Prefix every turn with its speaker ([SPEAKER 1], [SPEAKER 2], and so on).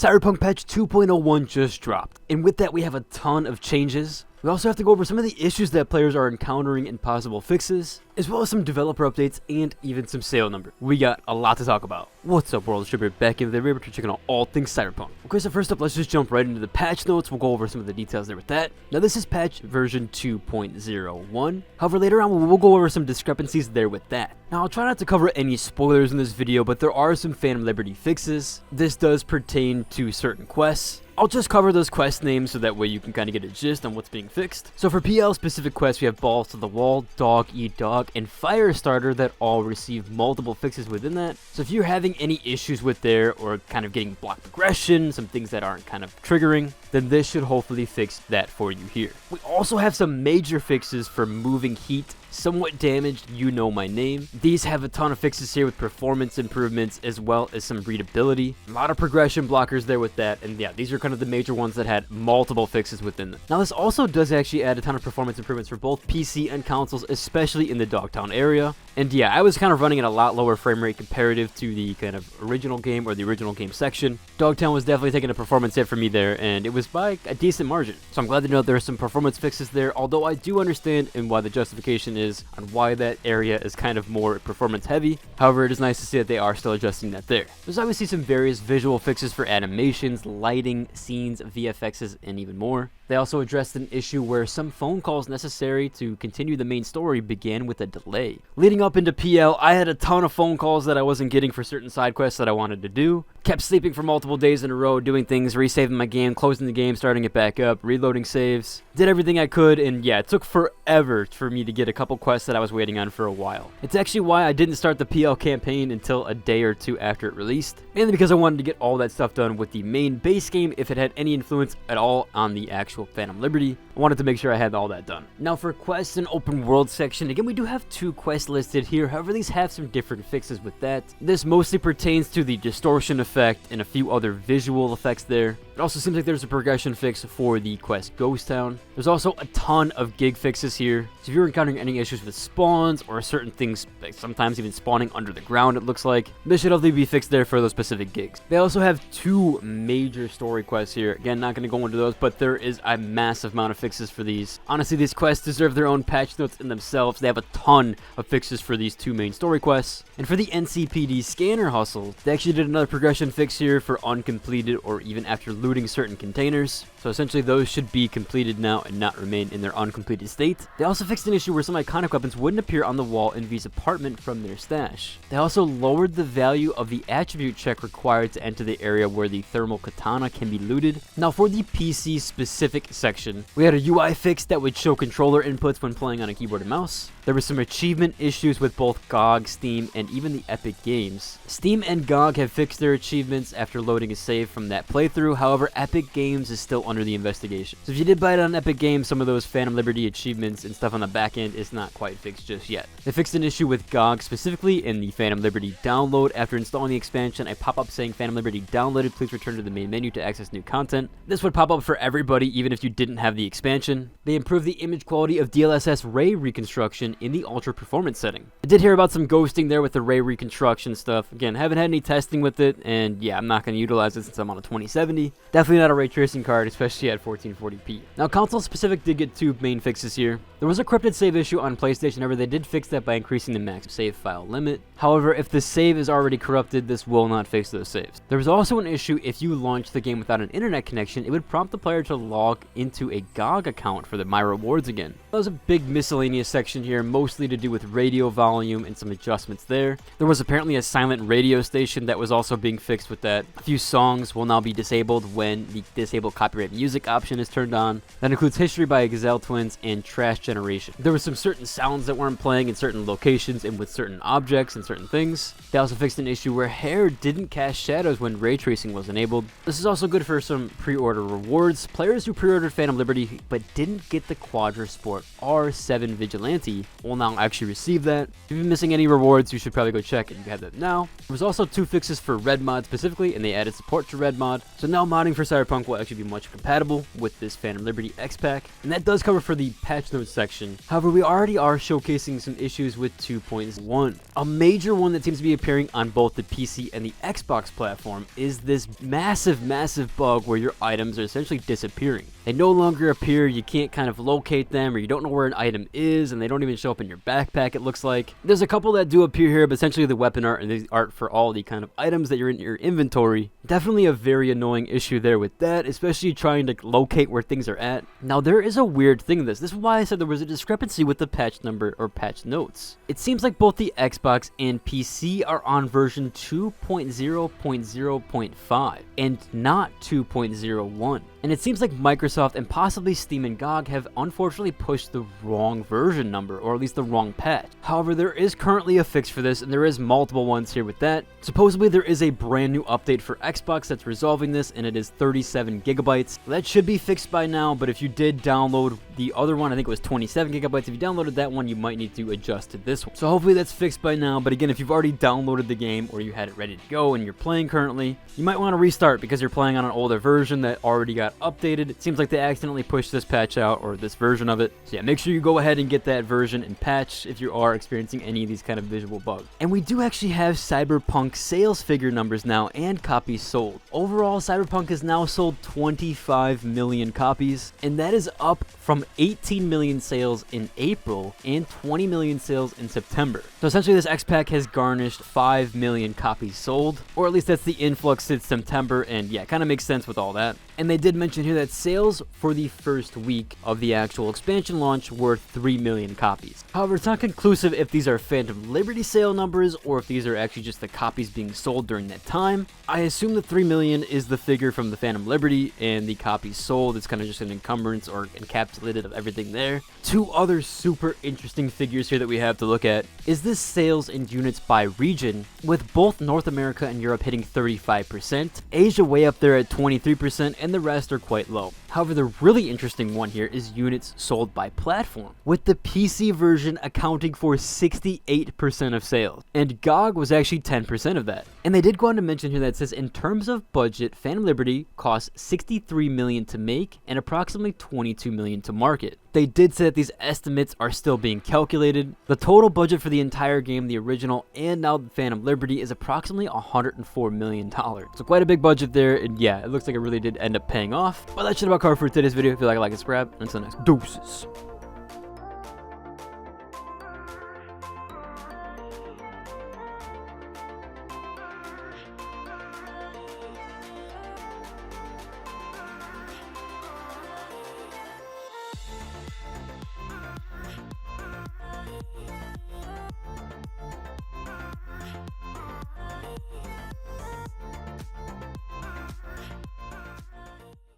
[SPEAKER 1] Cyberpunk patch 2.01 just dropped, and with that we have a ton of changes. We also have to go over some of the issues that players are encountering and possible fixes, as well as some developer updates and even some sale numbers. We got a lot to talk about. What's up, world? Distributor back in the river to checking out all things Cyberpunk. Okay, so first up, let's just jump right into the patch notes. We'll go over some of the details there with that. Now, this is patch version 2.01. However, later on, we'll go over some discrepancies there with that. Now, I'll try not to cover any spoilers in this video, but there are some Phantom Liberty fixes. This does pertain to certain quests. I'll just cover those quest names so that way you can kind of get a gist on what's being fixed. So for PL specific quests, we have Balls to the Wall, Dog Eat Dog, and Firestarter that all receive multiple fixes within that. So if you're having any issues with there or kind of getting block progression, some things that aren't kind of triggering, then this should hopefully fix that for you here. We also have some major fixes for moving heat. Somewhat damaged, you know my name. These have a ton of fixes here with performance improvements as well as some readability. A lot of progression blockers there with that, and yeah, these are kind of the major ones that had multiple fixes within them. Now this also does actually add a ton of performance improvements for both PC and consoles, especially in the Dogtown area. And yeah, I was kind of running at a lot lower frame rate comparative to the kind of original game or the original game section. Dogtown was definitely taking a performance hit for me there, and it was by a decent margin. So I'm glad to know there are some performance fixes there, although I do understand and why the justification is on why that area is kind of more performance heavy. However, it is nice to see that they are still adjusting that there. There's obviously some various visual fixes for animations, lighting, scenes, VFXs, and even more. They also addressed an issue where some phone calls necessary to continue the main story began with a delay. Leading up into PL, I had a ton of phone calls that I wasn't getting for certain side quests that I wanted to do. Kept sleeping for multiple days in a row, doing things, resaving my game, closing the game, starting it back up, reloading saves. Did everything I could, and yeah, it took forever for me to get a couple quests that I was waiting on for a while. It's actually why I didn't start the PL campaign until a day or two after it released, mainly because I wanted to get all that stuff done with the main base game if it had any influence at all on the actual Phantom Liberty. I wanted to make sure I had all that done. Now for quests and open world section, again we do have 2 quests listed here, however these have some different fixes with that. This mostly pertains to the distortion effect and a few other visual effects there. It also seems like there's a progression fix for the quest Ghost Town. There's also a ton of gig fixes here, so if you're encountering any issues with spawns or certain things, like sometimes even spawning under the ground it looks like, this should hopefully be fixed there for those specific gigs. They also have 2 major story quests here. Again, not going to go into those, but there is a massive amount of fixes for these. Honestly, these quests deserve their own patch notes in themselves. They have a ton of fixes for these 2 main story quests. And for the NCPD scanner hustle, they actually did another progression fix here for uncompleted or even after looting certain containers. So essentially those should be completed now and not remain in their uncompleted state. They also fixed an issue where some iconic weapons wouldn't appear on the wall in V's apartment from their stash. They also lowered the value of the attribute check required to enter the area where the thermal katana can be looted. Now for the PC specific section, we had a UI fix that would show controller inputs when playing on a keyboard and mouse. There were some achievement issues with both GOG, Steam, and even the Epic Games. Steam and GOG have fixed their achievements after loading a save from that playthrough, however Epic Games is still under the investigation. So if you did buy it on Epic Games, some of those Phantom Liberty achievements and stuff on the back end is not quite fixed just yet. They fixed an issue with GOG, specifically in the Phantom Liberty download. After installing the expansion, a pop-up saying Phantom Liberty downloaded, please return to the main menu to access new content. This would pop up for everybody even if you didn't have the expansion. They improved the image quality of DLSS ray reconstruction in the ultra performance setting. I did hear about some ghosting there with the ray reconstruction stuff. Again, haven't had any testing with it, and yeah, I'm not going to utilize it since I'm on a 2070. Definitely not a ray tracing card, especially at 1440p. Now console specific did get 2 main fixes here. There was a corrupted save issue on PlayStation, however they did fix that by increasing the max save file limit. However, if the save is already corrupted, this will not fix those saves. There was also an issue if you launched the game without an internet connection, it would prompt the player to log into a GOG account for My Rewards again. There was a big miscellaneous section here, mostly to do with radio volume and some adjustments there. There was apparently a silent radio station that was also being fixed with that. A few songs will now be disabled when the disable copyright music option is turned on. That includes History by Gazelle Twins and Trash Generation. There were some certain sounds that weren't playing in certain locations and with certain objects and certain things. They also fixed an issue where hair didn't cast shadows when ray tracing was enabled. This is also good for some pre-order rewards. Players who pre-ordered Phantom Liberty but didn't get the Quadra Sport R7 Vigilante will now actually receive that. If you've been missing any rewards, you should probably go check and you have that now. There was also 2 fixes for Red Mod specifically, and they added support to Red Mod. So now modding modding for Cyberpunk will actually be much compatible with this Phantom Liberty X pack, and that does cover for the patch notes section. However, we already are showcasing some issues with 2.1. A major one that seems to be appearing on both the PC and the Xbox platform is this massive bug where your items are essentially disappearing. They no longer appear, you can't kind of locate them, or you don't know where an item is, and they don't even show up in your backpack, it looks like. There's a couple that do appear here, but essentially the weapon art and the art for all the kind of items that you're in your inventory. Definitely a very annoying issue there with that, especially trying to locate where things are at. Now, there is a weird thing in this. This is why I said there was a discrepancy with the patch number or patch notes. It seems like both the Xbox and PC are on version 2.0.0.5 and not 2.01. And it seems like Microsoft and possibly Steam and GOG have unfortunately pushed the wrong version number, or at least the wrong patch. However, there is currently a fix for this, and there is multiple ones here with that. Supposedly, there is a brand new update for Xbox that's resolving this, and it is 37 gigabytes. That should be fixed by now, but if you did download the other one, I think it was 27 gigabytes. If you downloaded that one, you might need to adjust to this one. So hopefully that's fixed by now, but again, if you've already downloaded the game or you had it ready to go and you're playing currently, you might want to restart because you're playing on an older version that already got updated. It seems like they accidentally pushed this patch out, or this version of it. So yeah, make sure you go ahead and get that version and patch if you are experiencing any of these kind of visual bugs. And we do actually have Cyberpunk sales figure numbers now and copies sold. Overall, Cyberpunk has now sold 25 million copies, and that is up from 18 million sales in April and 20 million sales in September. So essentially this X pack has garnished 5 million copies sold, or at least that's the influx since September, and yeah, it kind of makes sense with all that. And they did mention here that sales for the first week of the actual expansion launch were 3 million copies. However, it's not conclusive if these are Phantom Liberty sale numbers or if these are actually just the copies being sold during that time. I assume the 3 million is the figure from the Phantom Liberty, and the copies sold is kind of just an encumbrance or encapsulated of everything there. Two other super interesting figures here that we have to look at is this sales in units by region, with both North America and Europe hitting 35%, Asia way up there at 23%, and the rest are quite low. However, the really interesting one here is units sold by platform, with the PC version accounting for 68% of sales, and GOG was actually 10% of that. And they did go on to mention here that it says in terms of budget, Phantom Liberty costs 63 million to make and approximately 22 million to market. They did say that these estimates are still being calculated. The total budget for the entire game, the original and now the Phantom Liberty, is approximately $104 million. So quite a big budget there, and yeah, it looks like it really did end up paying off. But that should about cover for today's video. If you like it, subscribe, and until next, deuces.